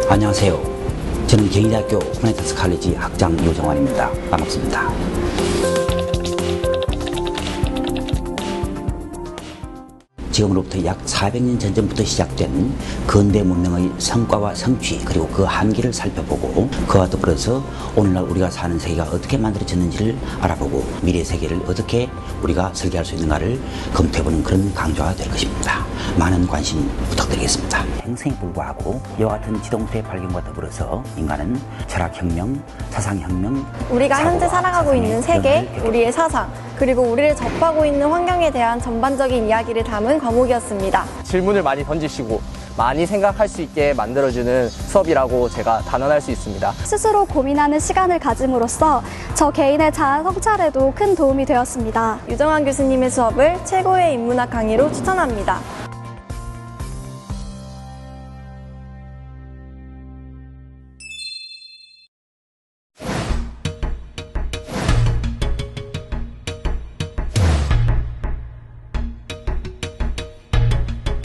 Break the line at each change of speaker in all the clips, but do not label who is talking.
안녕하세요. 저는 경희대학교 후메니타스 칼리지 학장 요정환입니다. 반갑습니다. 지금으로부터 약 400년 전부터 시작된 근대 문명의 성과와 성취 그리고 그 한계를 살펴보고 그와 더불어서 오늘날 우리가 사는 세계가 어떻게 만들어졌는지를 알아보고 미래 세계를 어떻게 우리가 설계할 수 있는가를 검토해보는 그런 강좌가 될 것입니다. 많은 관심 부탁드리겠습니다. 행성에 불과하고 이와 같은 지동수의 발견과 더불어서 인간은 철학혁명, 사상혁명,
우리가 현재 살아가고 있는 세계, 우리의 사상, 그리고 우리를 접하고 있는 환경에 대한 전반적인 이야기를 담은 과목이었습니다.
질문을 많이 던지시고 많이 생각할 수 있게 만들어주는 수업이라고 제가 단언할 수 있습니다.
스스로 고민하는 시간을 가짐으로써 저 개인의 자아 성찰에도 큰 도움이 되었습니다.
유정환 교수님의 수업을 최고의 인문학 강의로 추천합니다.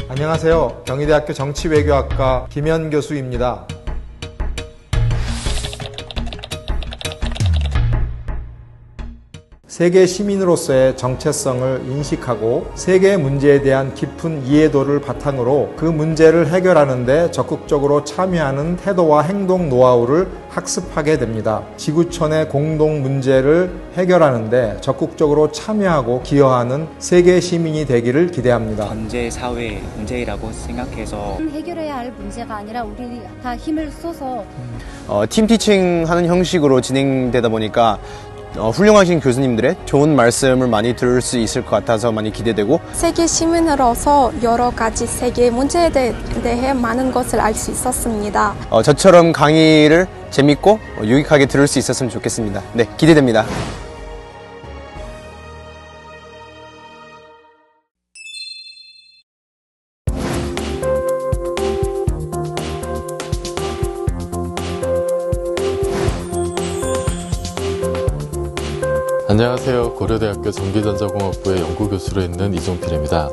안녕하세요. 경희대학교 정치외교학과 김현 교수입니다. 세계 시민으로서의 정체성을 인식하고 세계 문제에 대한 깊은 이해도를 바탕으로 그 문제를 해결하는 데 적극적으로 참여하는 태도와 행동 노하우를 학습하게 됩니다. 지구촌의 공동 문제를 해결하는 데 적극적으로 참여하고 기여하는 세계 시민이 되기를 기대합니다.
현재 사회 문제라고 생각해서
해결해야 할 문제가 아니라 우리 다 힘을 쏟아서
팀 티칭 하는 형식으로 진행되다 보니까 훌륭하신 교수님들의 좋은 말씀을 많이 들을 수 있을 것 같아서 많이 기대되고
세계 시민으로서 여러 가지 세계 문제에 대해 많은 것을 알 수 있었습니다.
저처럼 강의를 재밌고 유익하게 들을 수 있었으면 좋겠습니다. 네, 기대됩니다.
안녕하세요. 고려대학교 전기전자공학부의 연구교수로 있는 이종필입니다.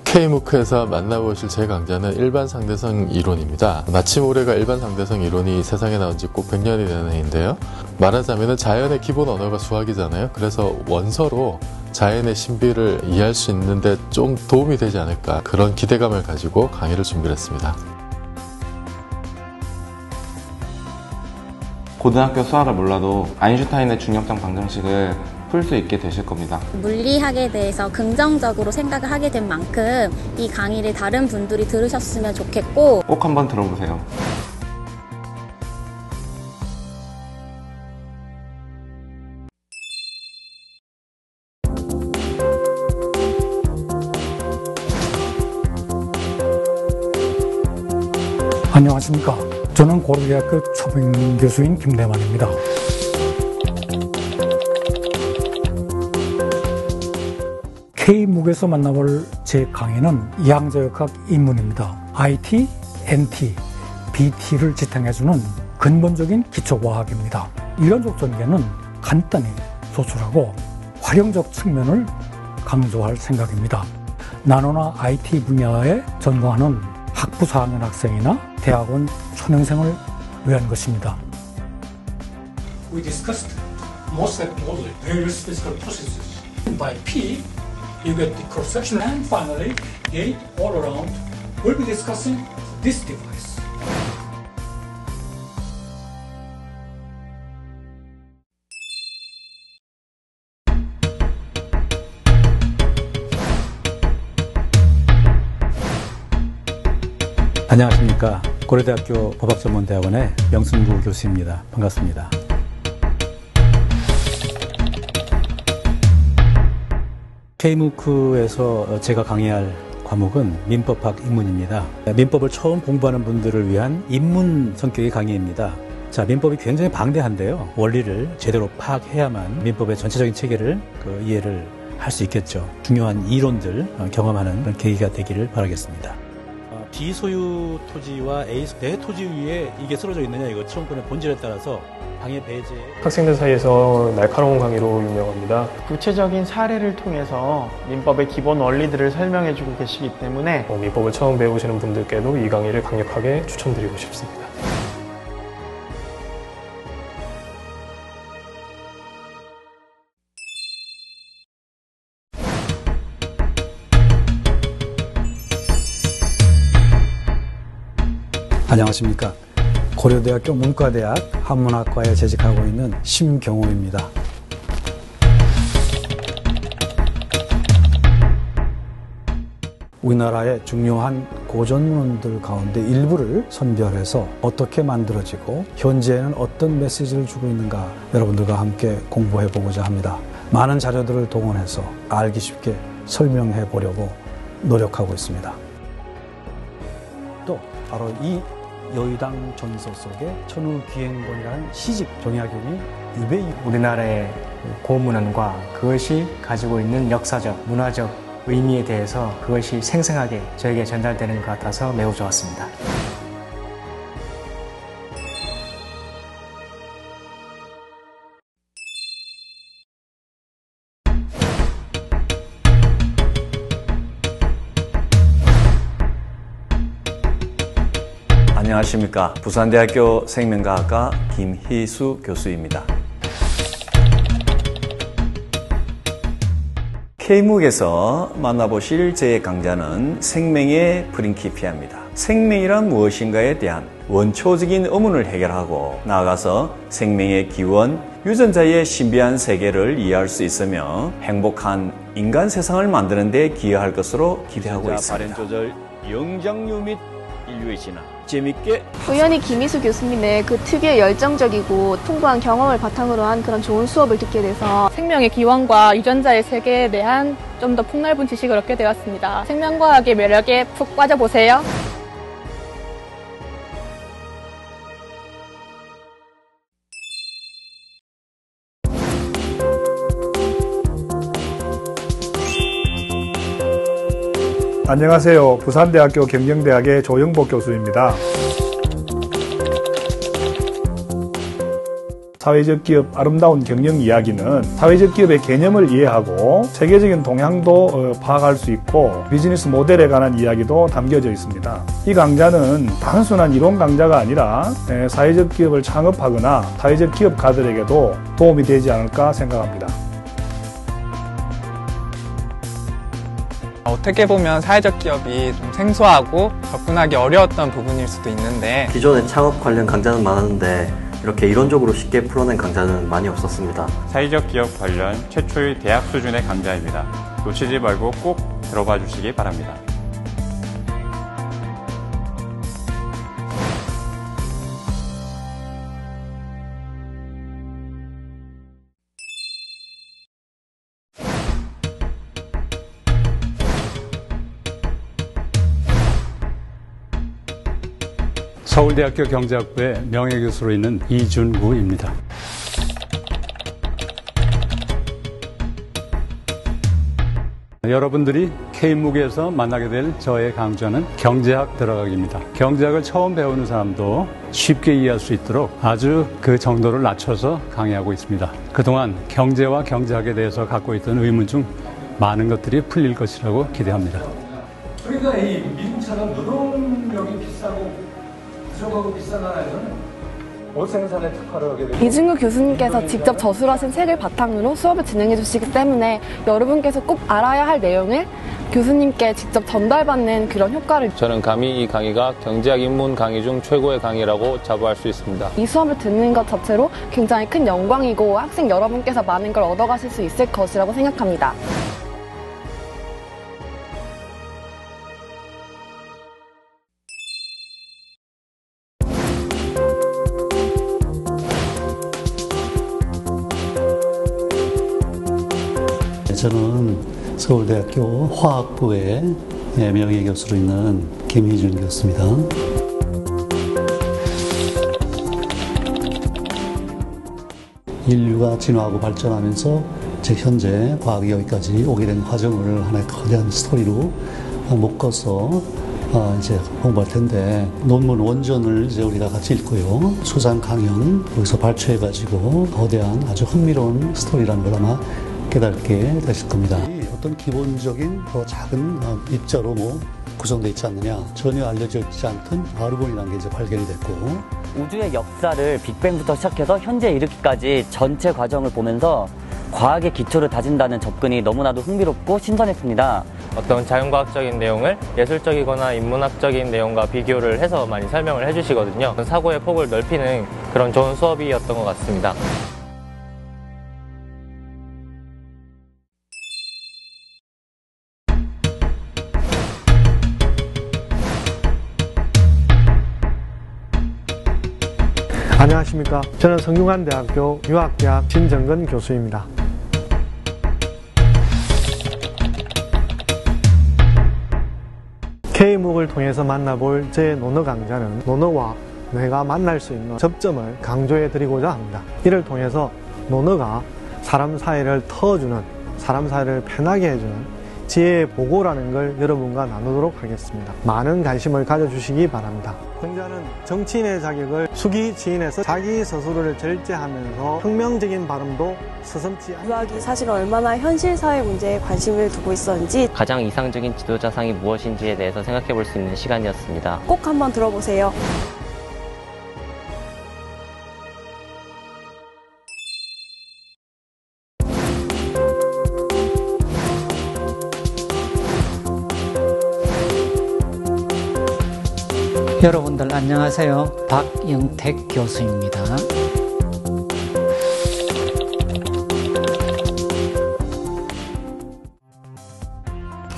K무크에서 만나보실 제 강좌는 일반상대성 이론입니다. 나치모레가 일반상대성 이론이 세상에 나온 지 꼭 100년이 되는 해인데요. 말하자면 자연의 기본 언어가 수학이잖아요. 그래서 원서로 자연의 신비를 이해할 수 있는데 좀 도움이 되지 않을까 그런 기대감을 가지고 강의를 준비를 했습니다.
고등학교 수학을 몰라도 아인슈타인의 중력장 방정식을 풀 수 있게 되실 겁니다.
물리학에 대해서 긍정적으로 생각을 하게 된 만큼 이 강의를 다른 분들이 들으셨으면 좋겠고
꼭 한번 들어보세요.
안녕하십니까. 저는 고려대학교 초빙교수인 김대만입니다. K묵에서 만나볼 제 강의는 이항저역학 인문입니다. IT, NT, BT를 지탱해주는 근본적인 기초과학입니다. 이론적 전개는 간단히 소출하고 활용적 측면을 강조할 생각입니다. 나노나 IT 분야에 전공하는 학부 4학년 학생이나 대학원 초년생을 위한 것입니다.
We discussed MOSFET modeling, various physical processes. By P, you get the cross-section, and finally, gate-all-around. We'll be discussing this device.
안녕하십니까. 고려대학교 법학전문대학원의 명순구 교수입니다. 반갑습니다. K무크에서 제가 강의할 과목은 민법학 입문입니다. 민법을 처음 공부하는 분들을 위한 입문 성격의 강의입니다. 자, 민법이 굉장히 방대한데요. 원리를 제대로 파악해야만 민법의 전체적인 체계를 이해를 할 수 있겠죠. 중요한 이론들 경험하는 그런 계기가 되기를 바라겠습니다. D 소유 토지와 A 내 토지 위에 이게 쓰러져 있느냐 이거 시험권의 본질에 따라서 방해 배제.
학생들 사이에서 날카로운 강의로 유명합니다.
구체적인 사례를 통해서 민법의 기본 원리들을 설명해주고 계시기 때문에
민법을 처음 배우시는 분들께도 이 강의를 강력하게 추천드리고 싶습니다.
안녕하십니까. 고려대학교 문과대학 한문학과에 재직하고 있는 심경호입니다. 우리나라의 중요한 고전문들 가운데 일부를 선별해서 어떻게 만들어지고 현재에는 어떤 메시지를 주고 있는가 여러분들과 함께 공부해 보고자 합니다. 많은 자료들을 동원해서 알기 쉽게 설명해 보려고 노력하고 있습니다. 또 바로 이 여의당 전서 속에 천우기행본이라는 시집 정약용이 유배이
우리나라의 고문헌과 그것이 가지고 있는 역사적, 문화적 의미에 대해서 그것이 생생하게 저에게 전달되는 것 같아서 매우 좋았습니다.
안녕하십니까. 부산대학교 생명과학과 김희수 교수입니다. K묵에서 만나보실 제 강좌는 생명의 프린키피아입니다. 생명이란 무엇인가에 대한 원초적인 의문을 해결하고 나아가서 생명의 기원, 유전자의 신비한 세계를 이해할 수 있으며 행복한 인간 세상을 만드는 데 기여할 것으로 기대하고 있습니다. 발현 조절, 영장류 및 인류의 진화 재밌게
우연히 김희수 교수님의 그 특유의 열정적이고 풍부한 경험을 바탕으로 한 그런 좋은 수업을 듣게 돼서
생명의 기원과 유전자의 세계에 대한 좀 더 폭넓은 지식을 얻게 되었습니다. 생명과학의 매력에 푹 빠져보세요.
안녕하세요. 부산대학교 경영대학의 조영복 교수입니다. 사회적 기업 아름다운 경영 이야기는 사회적 기업의 개념을 이해하고 세계적인 동향도 파악할 수 있고 비즈니스 모델에 관한 이야기도 담겨져 있습니다. 이 강좌는 단순한 이론 강좌가 아니라 사회적 기업을 창업하거나 사회적 기업가들에게도 도움이 되지 않을까 생각합니다.
어떻게 보면 사회적 기업이 좀 생소하고 접근하기 어려웠던 부분일 수도 있는데
기존에 창업 관련 강좌는 많았는데 이렇게 이론적으로 쉽게 풀어낸 강좌는 많이 없었습니다.
사회적 기업 관련 최초의 대학 수준의 강좌입니다. 놓치지 말고 꼭 들어봐 주시기 바랍니다.
서울대학교 경제학부의 명예교수로 있는 이준구입니다. 여러분들이 K묵에서 만나게 될 저의 강좌는 경제학 들어가기입니다. 경제학을 처음 배우는 사람도 쉽게 이해할 수 있도록 아주 그 정도를 낮춰서 강의하고 있습니다. 그동안 경제와 경제학에 대해서 갖고 있던 의문 중 많은 것들이 풀릴 것이라고 기대합니다.
그러니까 이 미국처럼 노동력이 비싸고 부족하고 비싼 나라에서는 옷 생산에 특화를 하게 됩니다.
이준구 교수님께서 직접 저술하신 책을 바탕으로 수업을 진행해 주시기 때문에 여러분께서 꼭 알아야 할 내용을 교수님께 직접 전달받는 그런 효과를
저는 감히 이 강의가 경제학 입문 강의 중 최고의 강의라고 자부할 수 있습니다.
이 수업을 듣는 것 자체로 굉장히 큰 영광이고 학생 여러분께서 많은 걸 얻어가실 수 있을 것이라고 생각합니다.
저는 서울대학교 화학부의 명예교수로 있는 김희준 교수입니다. 인류가 진화하고 발전하면서 현재 과학이 여기까지 오게 된 과정을 하나의 거대한 스토리로 묶어서 이제 공부할 텐데 논문 원전을 이제 우리가 같이 읽고요. 수상 강연 거기서 발췌해가지고 거대한 아주 흥미로운 스토리라는 걸 아마 깨닫게 되실 겁니다. 어떤 기본적인 작은 입자로 구성되어 있지 않느냐, 전혀 알려져 있지 않던 아르곤이라는 게 이제 발견이 됐고,
우주의 역사를 빅뱅부터 시작해서 현재 이르기까지 전체 과정을 보면서 과학의 기초를 다진다는 접근이 너무나도 흥미롭고 신선했습니다.
어떤 자연과학적인 내용을 예술적이거나 인문학적인 내용과 비교를 해서 많이 설명을 해주시거든요. 사고의 폭을 넓히는 그런 좋은 수업이었던 것 같습니다.
안녕하십니까. 저는 성균관대학교 유학대학 진정근 교수입니다. K묵을 통해서 만나볼 제 논어 강좌는 논어와 뇌가 만날 수 있는 접점을 강조해 드리고자 합니다. 이를 통해서 논어가 사람 사이를 터주는, 사람 사이를 편하게 해주는 지혜의 보고라는 걸 여러분과 나누도록 하겠습니다. 많은 관심을 가져주시기 바랍니다. 강좌는 정치인의 자격을 수기 지인에서 자기 스스로를 절제하면서 혁명적인 발음도 서슴지 않게,
유학이 사실 얼마나 현실 사회 문제에 관심을 두고 있었는지
가장 이상적인 지도자상이 무엇인지에 대해서 생각해 볼 수 있는 시간이었습니다.
꼭 한번 들어보세요.
여러분들 안녕하세요. 박영택 교수입니다.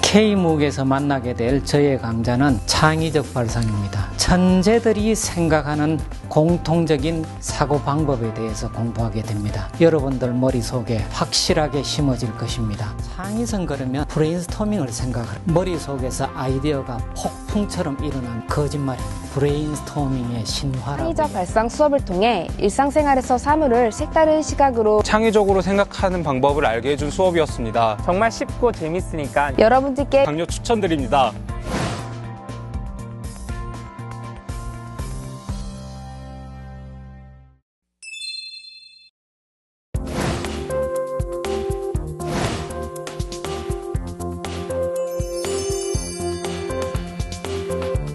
K묵에서 만나게 될 저의 강좌는 창의적 발상입니다. 천재들이 생각하는 공통적인 사고 방법에 대해서 공부하게 됩니다. 여러분들 머릿속에 확실하게 심어질 것입니다. 창의성 그러면 브레인스토밍을 생각하라. 머릿속에서 아이디어가 폭풍처럼 일어난 거짓말입니다. 브레인스토밍의 신화라고.
창의적 발상 수업을 통해 일상생활에서 사물을 색다른 시각으로
창의적으로 생각하는 방법을 알게 해준 수업이었습니다.
정말 쉽고 재밌으니까
여러분들께
강력 추천드립니다.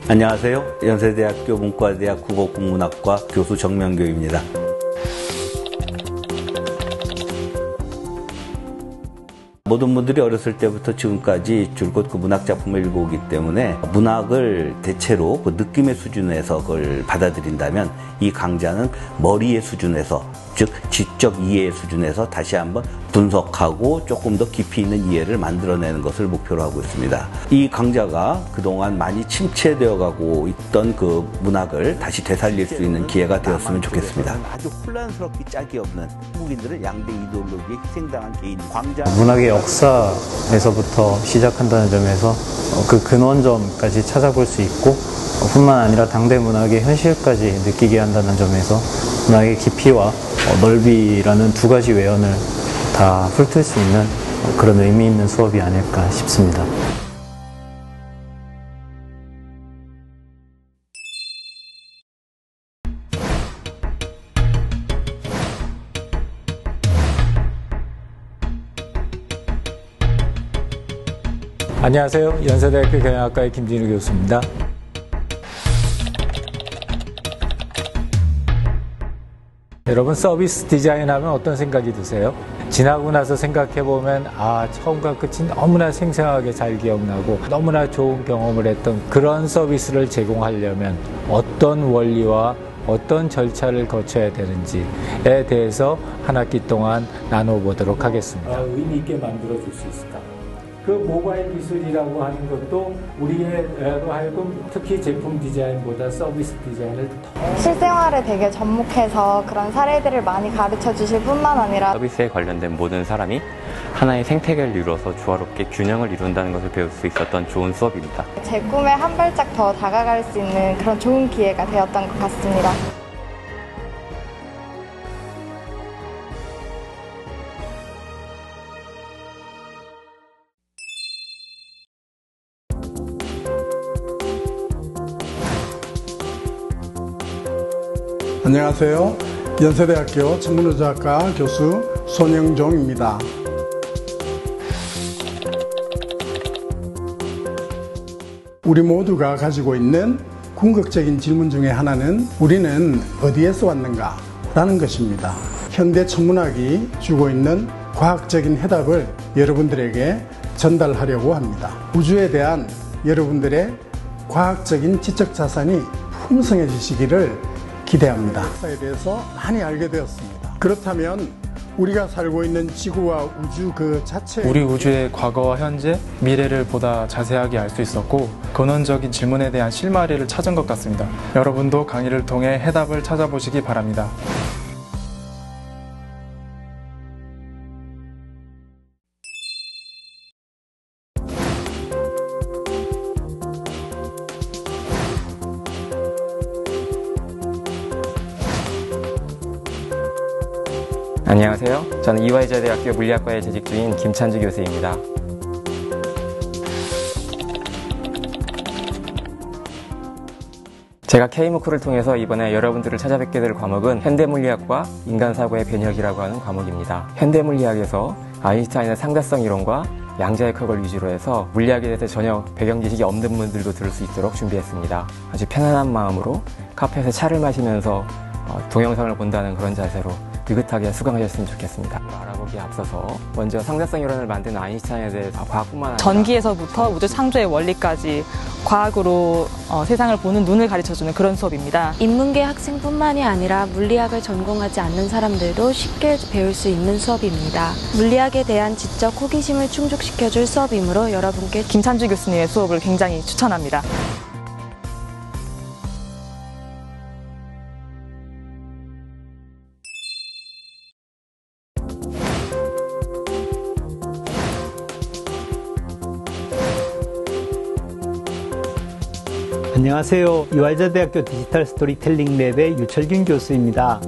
안녕하세요. 연세대학교 문과대학 국어국문학과 교수 정명교입니다. 모든 분들이 어렸을 때부터 지금까지 줄곧 그 문학 작품을 읽어오기 때문에 문학을 대체로 그 느낌의 수준에서 그걸 받아들인다면 이 강좌는 머리의 수준에서, 즉 지적 이해의 수준에서 다시 한번 분석하고 조금 더 깊이 있는 이해를 만들어내는 것을 목표로 하고 있습니다. 이 강좌가 그동안 많이 침체되어 가고 있던 그 문학을 다시 되살릴 수 있는 기회가 되었으면 좋겠습니다. 아주 혼란스럽게 짝이 없는 한국인들은 양대 이데올로기에 희생당한 개인 광자
문학의 역사에서부터 시작한다는 점에서 그 근원점까지 찾아볼 수 있고 뿐만 아니라 당대 문학의 현실까지 느끼게 한다는 점에서 문학의 깊이와 넓이라는 두 가지 외연을 다 훑을 수 있는 그런 의미 있는 수업이 아닐까 싶습니다.
안녕하세요. 연세대학교 경영학과의 김진우 교수입니다. 여러분, 서비스 디자인 하면 어떤 생각이 드세요? 지나고 나서 생각해보면 처음과 끝이 너무나 생생하게 잘 기억나고 너무나 좋은 경험을 했던 그런 서비스를 제공하려면 어떤 원리와 어떤 절차를 거쳐야 되는지에 대해서 한 학기 동안 나눠보도록 하겠습니다. 의미 있게 만들어줄 수 있을까? 그 모바일 기술이라고 하는 것도 우리로 하여금 특히 제품 디자인보다 서비스 디자인을 더
실생활에 되게 접목해서 그런 사례들을 많이 가르쳐 주실 뿐만 아니라
서비스에 관련된 모든 사람이 하나의 생태계를 이루어서 조화롭게 균형을 이룬다는 것을 배울 수 있었던 좋은 수업입니다.
제 꿈에 한 발짝 더 다가갈 수 있는 그런 좋은 기회가 되었던 것 같습니다.
안녕하세요. 연세대학교 천문우주학과 교수 손영종입니다. 우리 모두가 가지고 있는 궁극적인 질문 중에 하나는 우리는 어디에서 왔는가? 라는 것입니다. 현대 천문학이 주고 있는 과학적인 해답을 여러분들에게 전달하려고 합니다. 우주에 대한 여러분들의 과학적인 지적 자산이 풍성해지시기를 기대합니다. 역사에 대해서 많이 알게 되었습니다. 그렇다면 우리가 살고 있는 지구와 우주 그 자체,
우리 우주의 과거와 현재, 미래를 보다 자세하게 알 수 있었고 근원적인 질문에 대한 실마리를 찾은 것 같습니다. 여러분도 강의를 통해 해답을 찾아보시기 바랍니다.
안녕하세요. 저는 이화여자대학교 물리학과에 재직 중인 김찬주 교수입니다. 제가 K무크를 통해서 이번에 여러분들을 찾아뵙게 될 과목은 현대물리학과 인간사고의 변혁이라고 하는 과목입니다. 현대물리학에서 아인슈타인의 상대성 이론과 양자의 컵을 위주로 해서 물리학에 대해서 전혀 배경 지식이 없는 분들도 들을 수 있도록 준비했습니다. 아주 편안한 마음으로 카페에서 차를 마시면서 동영상을 본다는 그런 자세로 느긋하게 수강하셨으면 좋겠습니다. 알아보기에 앞서서 먼저 상대성 이론을 만든 아인슈타인에 대해서 과학뿐만 아니라
전기에서부터 우주 창조의 원리까지 과학으로 세상을 보는 눈을 가르쳐주는 그런 수업입니다.
인문계 학생뿐만이 아니라 물리학을 전공하지 않는 사람들도 쉽게 배울 수 있는 수업입니다. 물리학에 대한 지적 호기심을 충족시켜줄 수업이므로 여러분께
김찬주 교수님의 수업을 굉장히 추천합니다.
안녕하세요. 이화여자대학교 디지털 스토리텔링 랩의 유철균 교수입니다.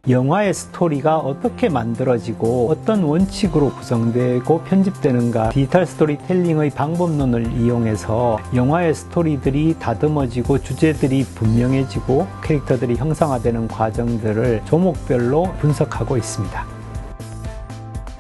영화의 스토리가 어떻게 만들어지고 어떤 원칙으로 구성되고 편집되는가, 디지털 스토리텔링의 방법론을 이용해서 영화의 스토리들이 다듬어지고 주제들이 분명해지고 캐릭터들이 형상화되는 과정들을 조목별로 분석하고 있습니다.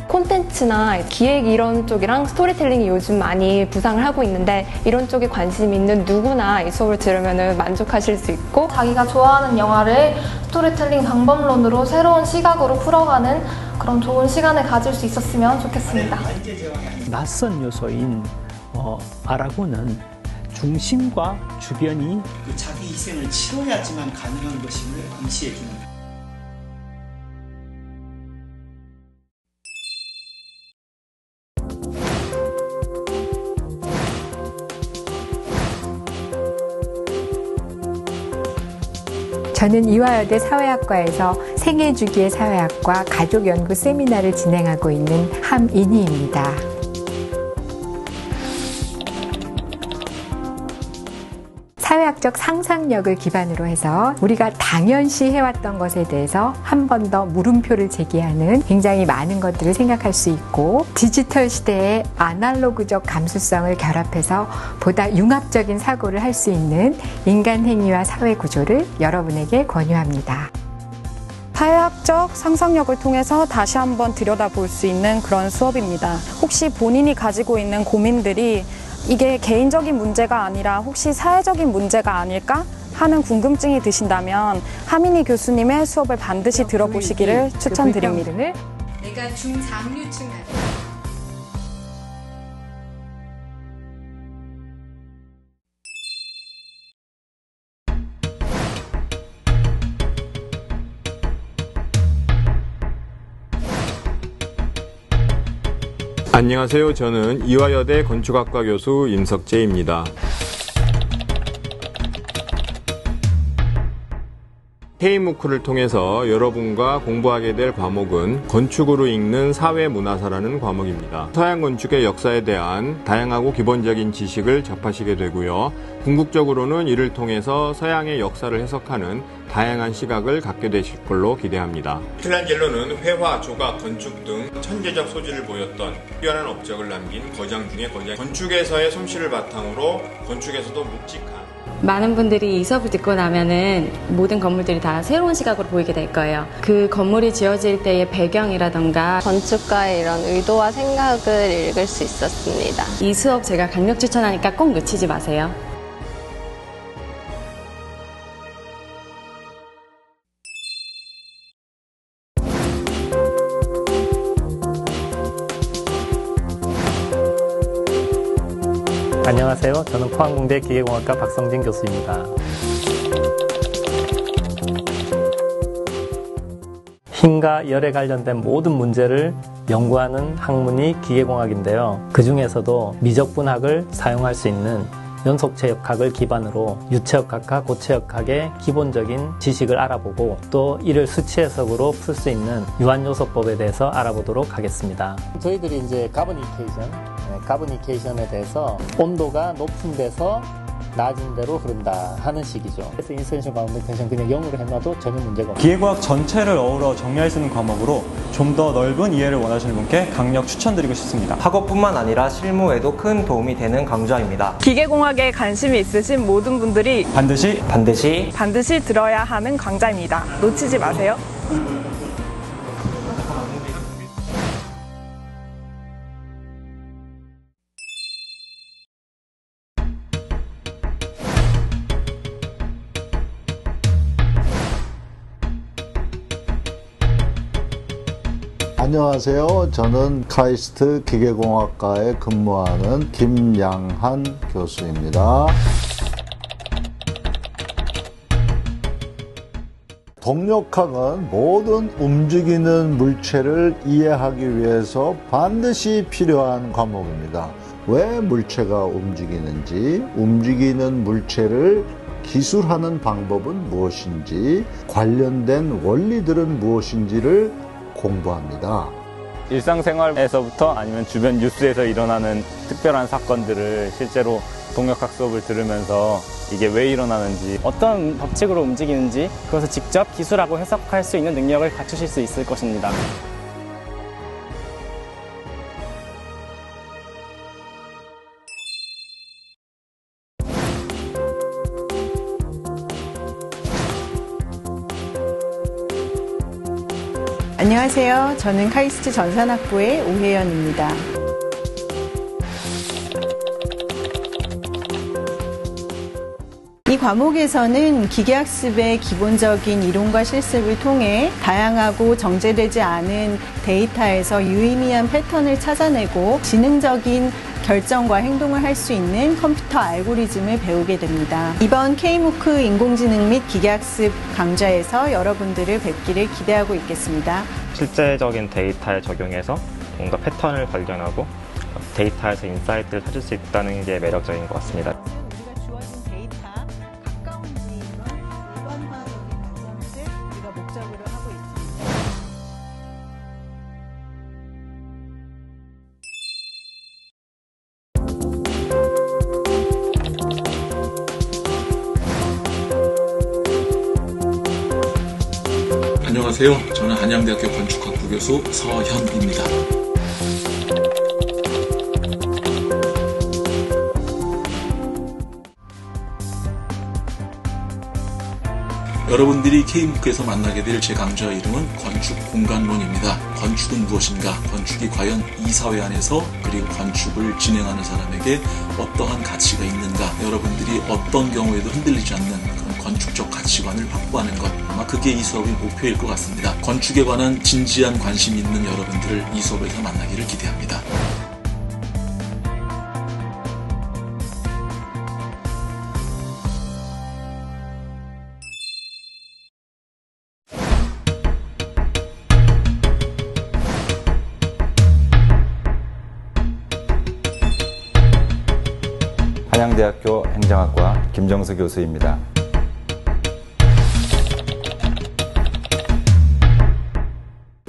콘텐츠나 기획 이런 쪽이랑 스토리텔링이 요즘 많이 부상을 하고 있는데 이런 쪽에 관심 있는 누구나 이 수업을 들으면 만족하실 수 있고
자기가 좋아하는 영화를 스토리텔링 방법론으로 새로운 시각으로 풀어가는 그런 좋은 시간을 가질 수 있었으면 좋겠습니다.
낯선 요소인 아라곤은 중심과 주변이
자기 희생을 치러야지만 가능한 것임을 암시해 줍니다.
저는 이화여대 사회학과에서 생애주기의 사회학과 가족연구 세미나를 진행하고 있는 함인희입니다. 사회학적 상상력을 기반으로 해서 우리가 당연시 해왔던 것에 대해서 한 번 더 물음표를 제기하는 굉장히 많은 것들을 생각할 수 있고 디지털 시대의 아날로그적 감수성을 결합해서 보다 융합적인 사고를 할 수 있는 인간 행위와 사회 구조를 여러분에게 권유합니다.
사회학적 상상력을 통해서 다시 한번 들여다볼 수 있는 그런 수업입니다. 혹시 본인이 가지고 있는 고민들이 이게 개인적인 문제가 아니라 혹시 사회적인 문제가 아닐까 하는 궁금증이 드신다면 함인희 교수님의 수업을 반드시 들어보시기를 추천드립니다.
내가 중장류층 같아.
안녕하세요. 저는 이화여대 건축학과 교수 임석재입니다. K무크를 통해서 여러분과 공부하게 될 과목은 건축으로 읽는 사회문화사라는 과목입니다. 서양 건축의 역사에 대한 다양하고 기본적인 지식을 접하시게 되고요. 궁극적으로는 이를 통해서 서양의 역사를 해석하는 다양한 시각을 갖게 되실 걸로 기대합니다. 미켈란젤로는 회화, 조각, 건축 등 천재적 소질을 보였던 뛰어난 업적을 남긴 거장 중의 거장. 건축에서의 솜씨를 바탕으로 건축에서도 묵직한
많은 분들이 이 수업을 듣고 나면은 모든 건물들이 다 새로운 시각으로 보이게 될 거예요. 그 건물이 지어질 때의 배경이라던가
건축가의 이런 의도와 생각을 읽을 수 있었습니다.
이 수업 제가 강력 추천하니까 꼭 놓치지 마세요.
안녕하세요. 저는 포항공대 기계공학과 박성진 교수입니다. 힘과 열에 관련된 모든 문제를 연구하는 학문이 기계공학인데요. 그 중에서도 미적분학을 사용할 수 있는 연속체역학을 기반으로 유체역학과 고체역학의 기본적인 지식을 알아보고 또 이를 수치 해석으로 풀 수 있는 유한요소법에 대해서 알아보도록 하겠습니다. 저희들이 이제 가버니케이션에 대해서 온도가 높은 데서 낮은 데로 흐른다 하는 식이죠. 그래서 인센션 바운드텐션 그냥 0으로 해놔도 전혀 문제가 없습니다.
기계과학 전체를 어우러 정리할 수 있는 과목으로 좀 더 넓은 이해를 원하시는 분께 강력 추천드리고 싶습니다.
학업뿐만 아니라 실무에도 큰 도움이 되는 강좌입니다.
기계공학에 관심이 있으신 모든 분들이 반드시 들어야 하는 강좌입니다. 놓치지 마세요.
안녕하세요. 저는 카이스트 기계공학과에 근무하는 김양한 교수입니다. 동력학은 모든 움직이는 물체를 이해하기 위해서 반드시 필요한 과목입니다. 왜 물체가 움직이는지, 움직이는 물체를 기술하는 방법은 무엇인지, 관련된 원리들은 무엇인지를 공부합니다.
일상생활에서부터 아니면 주변 뉴스에서 일어나는 특별한 사건들을 실제로 동력학 수업을 들으면서 이게 왜 일어나는지,
어떤 법칙으로 움직이는지 그것을 직접 기술하고 해석할 수 있는 능력을 갖추실 수 있을 것입니다.
안녕하세요. 저는 카이스트 전산학부의 오혜연입니다. 이 과목에서는 기계학습의 기본적인 이론과 실습을 통해 다양하고 정제되지 않은 데이터에서 유의미한 패턴을 찾아내고 지능적인 결정과 행동을 할 수 있는 컴퓨터 알고리즘을 배우게 됩니다. 이번 K무크 인공지능 및 기계학습 강좌에서 여러분들을 뵙기를 기대하고 있겠습니다.
실제적인 데이터에 적용해서 뭔가 패턴을 발견하고 데이터에서 인사이트를 찾을 수 있다는 게 매력적인 것 같습니다.
안녕하세요. 저는 한양대학교 건축학 부교수 서현입니다. 여러분들이 K무크에서 만나게 될 제 강좌 이름은 건축공간론입니다. 건축은 무엇인가? 건축이 과연 이 사회 안에서 그리고 건축을 진행하는 사람에게 어떠한 가치가 있는가? 여러분들이 어떤 경우에도 흔들리지 않는 그런 건축적 가치관을 확보하는 것, 아마 그게 이 수업의 목표일 것 같습니다. 건축에 관한 진지한 관심 있는 여러분들을 이 수업에서 만나기를 기대합니다.
한양대학교 행정학과 김정수 교수입니다.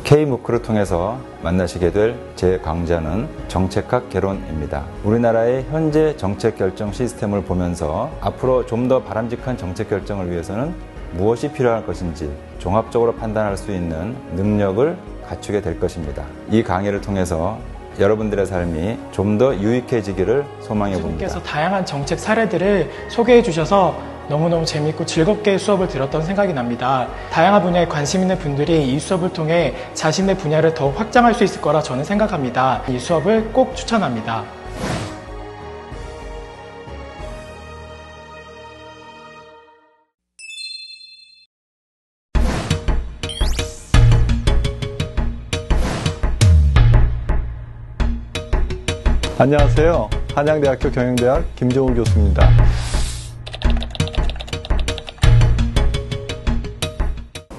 K무크를 통해서 만나시게 될 제 강좌는 정책학 개론입니다. 우리나라의 현재 정책 결정 시스템을 보면서 앞으로 좀 더 바람직한 정책 결정을 위해서는 무엇이 필요할 것인지 종합적으로 판단할 수 있는 능력을 갖추게 될 것입니다. 이 강의를 통해서 여러분들의 삶이 좀 더 유익해지기를 소망해 봅니다.
교수님께서 다양한 정책 사례들을 소개해 주셔서 너무너무 재밌고 즐겁게 수업을 들었던 생각이 납니다. 다양한 분야에 관심 있는 분들이 이 수업을 통해 자신의 분야를 더욱 확장할 수 있을 거라 저는 생각합니다. 이 수업을 꼭 추천합니다.
안녕하세요. 한양대학교 경영대학 김종우 교수입니다.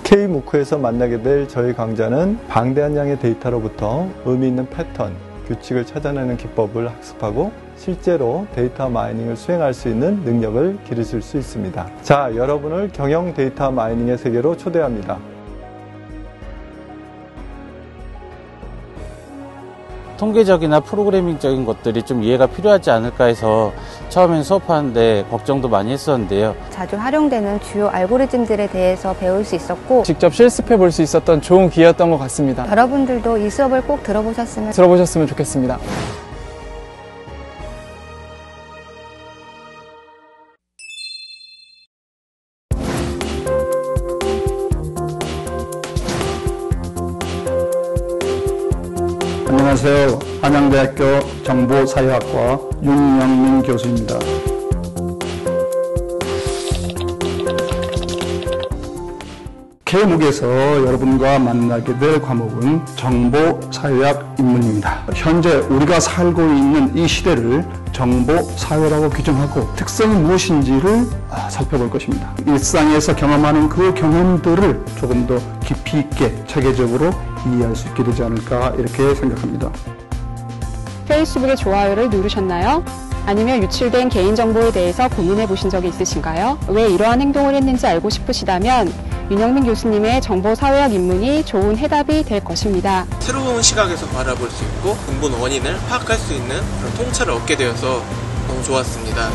K무크에서 만나게 될 저희 강좌는 방대한 양의 데이터로부터 의미 있는 패턴, 규칙을 찾아내는 기법을 학습하고 실제로 데이터 마이닝을 수행할 수 있는 능력을 기르실 수 있습니다. 자, 여러분을 경영 데이터 마이닝의 세계로 초대합니다.
통계적이나 프로그래밍적인 것들이 좀 이해가 필요하지 않을까 해서 처음엔 수업하는데 걱정도 많이 했었는데요.
자주 활용되는 주요 알고리즘들에 대해서 배울 수 있었고
직접 실습해 볼 수 있었던 좋은 기회였던 것 같습니다.
여러분들도 이 수업을 꼭 들어보셨으면
좋겠습니다.
안녕하세요. 한양대학교 정보사회학과 윤영민 교수입니다. K무크에서 여러분과 만나게 될 과목은 정보사회학 입문입니다. 현재 우리가 살고 있는 이 시대를 정보사회라고 규정하고 특성이 무엇인지를 살펴볼 것입니다. 일상에서 경험하는 그 경험들을 조금 더 깊이 있게 체계적으로 이해할 수 있게 되지 않을까 이렇게 생각합니다.
페이스북에 좋아요를 누르셨나요? 아니면 유출된 개인정보에 대해서 고민해 보신 적이 있으신가요? 왜 이러한 행동을 했는지 알고 싶으시다면 윤영민 교수님의 정보사회학 입문이 좋은 해답이 될 것입니다.
새로운 시각에서 바라볼 수 있고 근본 원인을 파악할 수 있는 그런 통찰을 얻게 되어서 너무 좋았습니다.